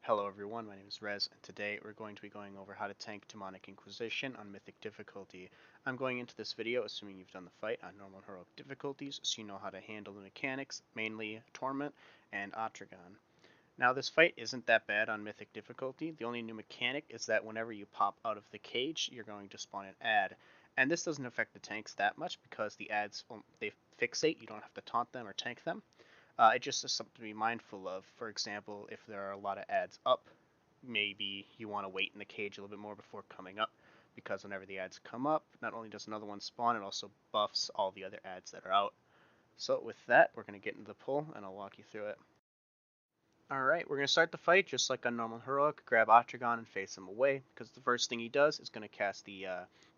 Hello everyone, my name is Rez, and today we're going to be going over how to tank Demonic Inquisition on Mythic difficulty. I'm going into this video assuming you've done the fight on normal heroic difficulties, so you know how to handle the mechanics, mainly Torment and Atragon. Now this fight isn't that bad on Mythic difficulty. The only new mechanic is that whenever you pop out of the cage, you're going to spawn an ad. And this doesn't affect the tanks that much because the ads, they fixate, you don't have to taunt them or tank them. It just is something to be mindful of. For example, if there are a lot of ads up, maybe you want to wait in the cage a little bit more before coming up, because whenever the ads come up, not only does another one spawn, it also buffs all the other ads that are out. So with that, we're going to get into the pull, and I'll walk you through it. Alright, we're going to start the fight just like on normal heroic. Grab Atragon and face him away, because the first thing he does is going to cast the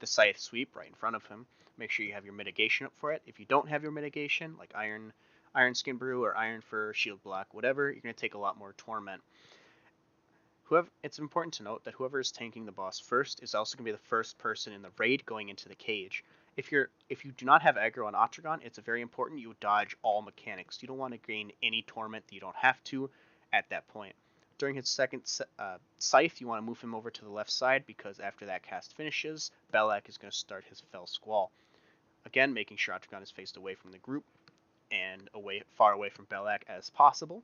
Scythe Sweep right in front of him. Make sure you have your mitigation up for it. If you don't have your mitigation, like Iron Skin Brew or Iron Fur, Shield Block, whatever, you're going to take a lot more Torment. It's important to note that whoever is tanking the boss first is also going to be the first person in the raid going into the cage. If you do not have aggro on Atragon, it's very important you dodge all mechanics. You don't want to gain any Torment that you don't have to at that point. During his second Scythe, you want to move him over to the left side because after that cast finishes, Belak is going to start his Fell Squall. Again, making sure Atragon is faced away from the group and far away from Belak as possible.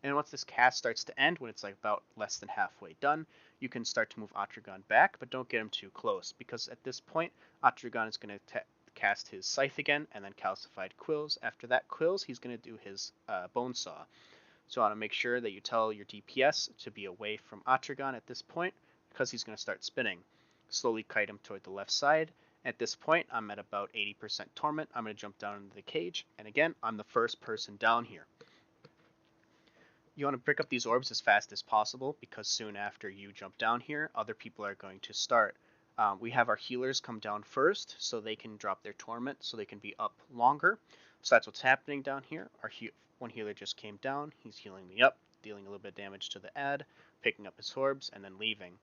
And once this cast starts to end, when it's like about less than halfway done, you can start to move Atragon back, but don't get him too close, because at this point, Atragon is going to cast his Scythe again, and then Calcified Quills. After that Quills, he's going to do his Bone Saw. So I want to make sure that you tell your DPS to be away from Atragon at this point, because he's going to start spinning. Slowly kite him toward the left side. At this point, I'm at about 80% Torment. I'm going to jump down into the cage, and again, I'm the first person down here. You want to pick up these orbs as fast as possible, because soon after you jump down here, other people are going to start. We have our healers come down first, so they can drop their Torment, so they can be up longer. So that's what's happening down here. One healer just came down, he's healing me up, dealing a little bit of damage to the ad, picking up his orbs, and then leaving.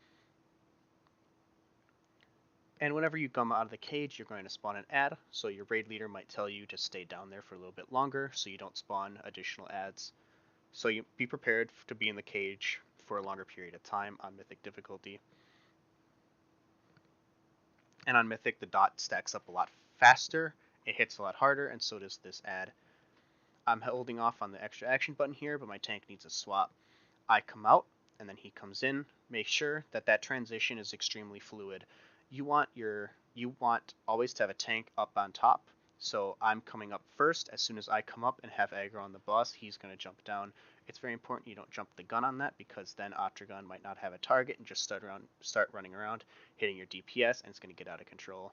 And whenever you come out of the cage, you're going to spawn an ad, so your raid leader might tell you to stay down there for a little bit longer, so you don't spawn additional ads. So you be prepared to be in the cage for a longer period of time on Mythic difficulty. And on Mythic, the dot stacks up a lot faster, it hits a lot harder, and so does this ad. I'm holding off on the extra action button here, but my tank needs a swap. I come out, and then he comes in. Make sure that that transition is extremely fluid. You want always to have a tank up on top. So I'm coming up first. As soon as I come up and have aggro on the boss, he's going to jump down. It's very important you don't jump the gun on that, because then Atragon might not have a target and just start running around, hitting your DPS, and it's going to get out of control.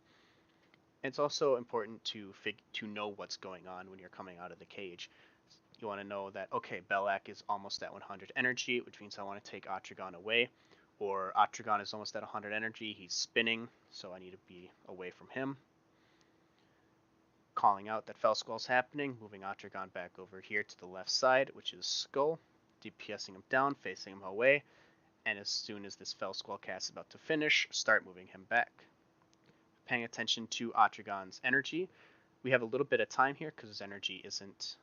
It's also important to know what's going on when you're coming out of the cage. You want to know that, okay, Belak is almost at 100 energy, which means I want to take Atragon away. Or Atragon is almost at 100 energy, he's spinning, so I need to be away from him. Calling out that Fell Squall's happening, moving Atragon back over here to the left side, which is Skull, DPSing him down, facing him away, and as soon as this Fell Squall cast is about to finish, start moving him back. Paying attention to Atragon's energy. We have a little bit of time here because his energy isn't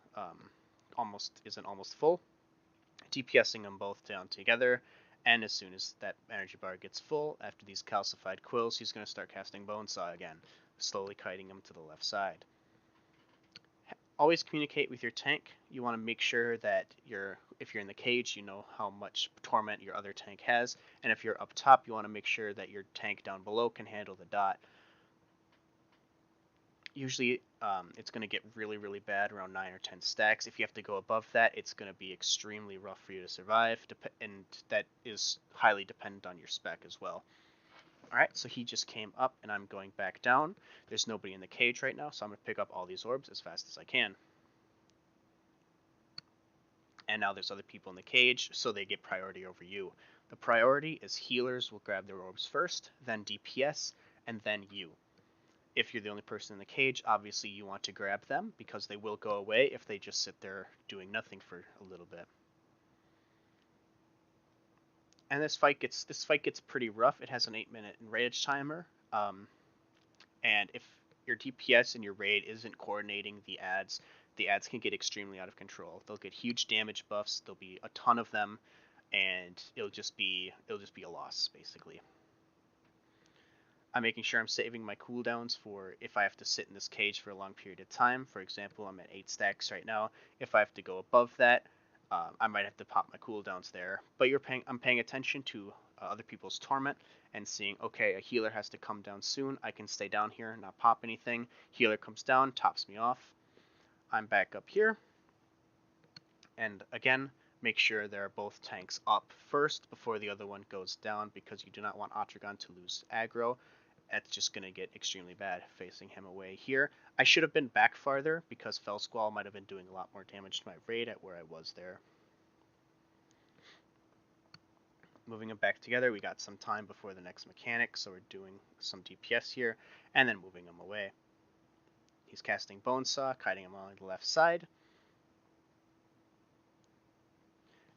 almost full. DPSing them both down together, and as soon as that energy bar gets full, after these calcified quills, he's going to start casting Bone Saw again, slowly kiting him to the left side. Always communicate with your tank. You want to make sure that if you're in the cage, you know how much Torment your other tank has, and if you're up top, you want to make sure that your tank down below can handle the dot. Usually it's going to get really bad around 9 or 10 stacks. If you have to go above that, it's going to be extremely rough for you to survive, and that is highly dependent on your spec as well. Alright, so he just came up, and I'm going back down. There's nobody in the cage right now, so I'm going to pick up all these orbs as fast as I can. And now there's other people in the cage, so they get priority over you. The priority is healers will grab their orbs first, then DPS, and then you. If you're the only person in the cage, obviously you want to grab them, because they will go away if they just sit there doing nothing for a little bit. And this fight gets pretty rough. It has an 8-minute rage timer, and if your DPS and your raid isn't coordinating the ads can get extremely out of control. They'll get huge damage buffs. There'll be a ton of them, and it'll just be a loss basically. I'm making sure I'm saving my cooldowns for if I have to sit in this cage for a long period of time. For example, I'm at 8 stacks right now. If I have to go above that, I might have to pop my cooldowns there. But I'm paying attention to other people's torment and seeing, okay, a healer has to come down soon. I can stay down here, not pop anything. Healer comes down, tops me off. I'm back up here. And again, make sure there are both tanks up first before the other one goes down, because you do not want Atragon to lose aggro. That's just going to get extremely bad facing him away here. I should have been back farther because Fell Squall might have been doing a lot more damage to my raid at where I was there. Moving them back together, we got some time before the next mechanic, so we're doing some DPS here, and then moving him away. He's casting Bonesaw, kiting him on the left side,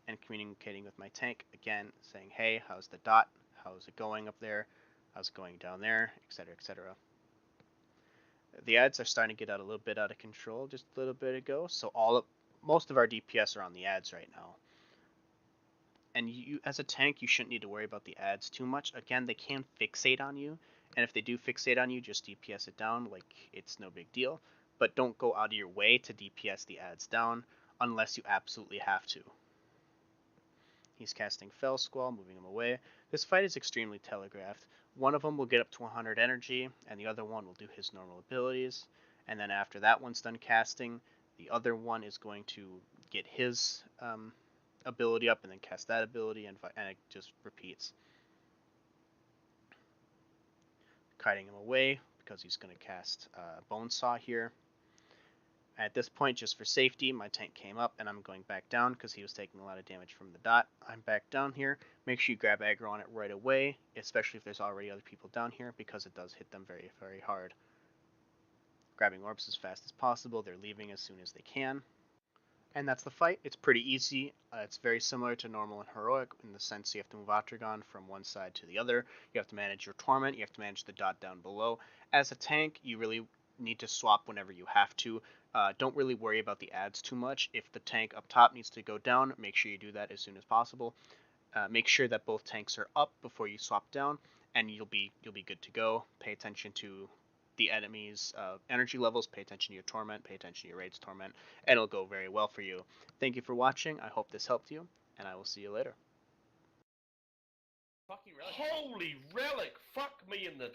and communicating with my tank, again, saying, hey, how's the dot? How's it going up there? How's it going down there? Etc., etc. The ads are starting to get a little bit out of control just a little bit ago, so most of our DPS are on the ads right now. And you, as a tank, you shouldn't need to worry about the ads too much. Again, they can fixate on you, and if they do fixate on you, just DPS it down, like it's no big deal. But don't go out of your way to DPS the ads down unless you absolutely have to. He's casting Fell Squall, moving him away. This fight is extremely telegraphed. One of them will get up to 100 energy, and the other one will do his normal abilities. And then after that one's done casting, the other one is going to get his ability up and then cast that ability, and it just repeats. Kiting him away because he's going to cast Bonesaw here. At this point, just for safety, my tank came up, and I'm going back down because he was taking a lot of damage from the dot. I'm back down here. Make sure you grab aggro on it right away, especially if there's already other people down here, because it does hit them very, very hard. Grabbing orbs as fast as possible. They're leaving as soon as they can. And that's the fight. It's pretty easy. It's very similar to normal and heroic in the sense you have to move Atragon from one side to the other. You have to manage your torment. You have to manage the dot down below. As a tank, you really need to swap whenever you have to. Don't really worry about the ads too much. If the tank up top needs to go down, make sure you do that as soon as possible. Make sure that both tanks are up before you swap down, and you'll be good to go. Pay attention to the enemy's energy levels, pay attention to your torment, pay attention to your raid's torment, and it'll go very well for you. Thank you for watching. I hope this helped you, and I will see you later. Fucking relic. Holy relic! Fuck me in the